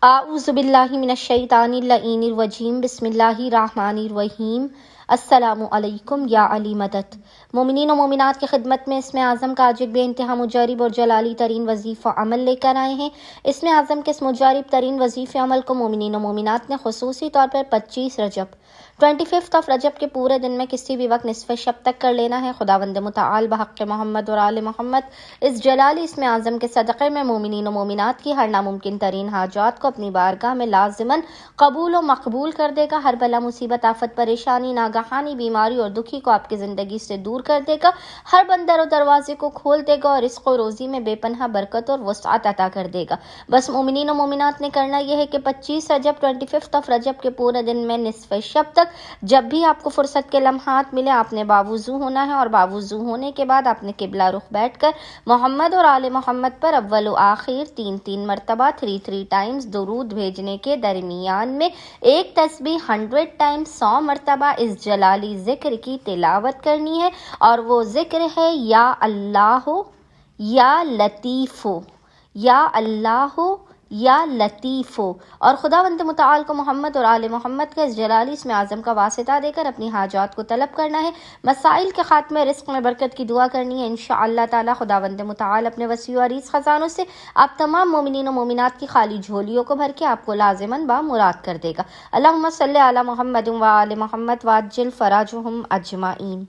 اعوذ باللہ من الشیطان اللعین الرجیم بسم اللہ الرحمن الرحیم السلام علیکم یا علی مدد۔ مومنین و مومنات کی خدمت میں اسم اعظم کا آج ایک بے انتہا مجرب اور جلالی ترین وظیفہ عمل لے کر آئے ہیں۔ اسم اعظم کے اس مجرب ترین وظیفہ عمل کو مومنین و مومنات نے خصوصی طور پر 25 رجب 25 رجب کے پورے دن میں کسی بھی وقت نصف شب تک کر لینا ہے۔ خداوند متعال بحق محمد اور آل محمد اس جلالی اسم اعظم کے صدقے میں مومنین و مومنات کی ہر ناممکن ترین حاجات کو اپنی بارگاہ میں لازماً قبول و مقبول کر دے گا۔ ہر بلا مصیبت آفت پریشانی ناگہانی بیماری اور دکھی کو آپ کی زندگی سے دور کر دے گا۔ ہر بندر و دروازے کو کھول دے گا اور رزق و روزی میں بے پناہ برکت اور وسعت عطا کر دے گا۔ بس مومنین و مومنات نے کرنا یہ ہے کہ 25 رجب 25 رجب کے پورے دن میں نصف شب تک جب بھی آپ کو فرصت کے لمحات ملے آپ نے باوضو ہونا ہے، اور باوضو ہونے کے بعد آپ نے قبلہ رخ بیٹھ کر محمد اور آل محمد پر اول و آخر 3 مرتبہ 3 ٹائمز درود بھیجنے کے درمیان میں ایک تسبیح 100 ٹائمز 100 مرتبہ اس جلالی ذکر کی تلاوت کرنی ہے، اور وہ ذکر ہے یا اللہ یا لطیف یا اللہ یا لطیف، اور خداوند متعال کو محمد اور آل محمد کا اس جلالی اسم اعظم کا واسطہ دے کر اپنی حاجات کو طلب کرنا ہے، مسائل کے خاتمے رزق میں برکت کی دعا کرنی ہے۔ انشاءاللہ تعالی خداوند متعال اپنے وسیع و عریض خزانوں سے آپ تمام مومنین و مومنات کی خالی جھولیوں کو بھر کے آپ کو لازماً بامراد کر دے گا۔ اللہم صلی علی محمد و آل محمد وعجل فراجہم اجمعین۔